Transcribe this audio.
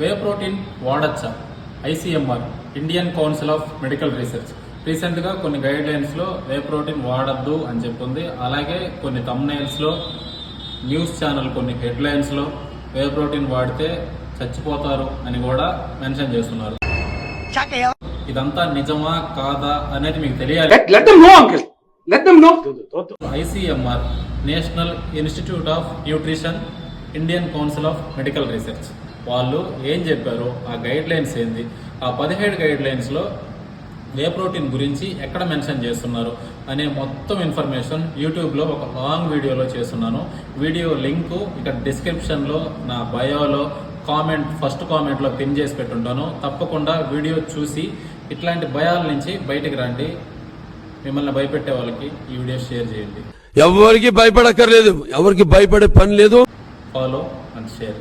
Whey protein వాడచ్చా? ICMR, Indian council of medical research, రీసెంట్గా కొన్ని గైడ్ లైన్స్లో వే ప్రోటీన్ వాడద్దు అని చెప్పింది. అలాగే కొన్ని థంబ్నెయిల్స్లో, న్యూస్ ఛానల్ కొన్ని హెడ్లైన్స్లో వే ప్రోటీన్ వాడితే చచ్చిపోతారు అని కూడా మెన్షన్ చేస్తున్నారు. ఇదంతా నిజమా కాదా అనేది మీకు తెలియాలి. ICMR, national institute of nutrition, Indian council of medical research వాళ్ళు ఏం చెప్పారు, ఆ గైడ్ లైన్స్ ఏంది, ఆ 17 గైడ్ లైన్స్లో వే ప్రోటీన్ గురించి ఎక్కడ మెన్షన్ చేస్తున్నారు అనే మొత్తం ఇన్ఫర్మేషన్ యూట్యూబ్లో ఒక లాంగ్ వీడియోలో చేస్తున్నాను. వీడియో లింకు ఇక్కడ డిస్క్రిప్షన్లో, నా బయోలో, ఫస్ట్ కామెంట్లో పిన్ చేసి పెట్టుంటాను. తప్పకుండా వీడియో చూసి ఇట్లాంటి భయాల నుంచి బయటికి రండి. మిమ్మల్ని భయపెట్టే వాళ్ళకి ఈ వీడియో షేర్ చేయండి. ఎవరికి భయపడక్కర్లేదు, ఎవరికి భయపడే పని లేదు. Follow and share.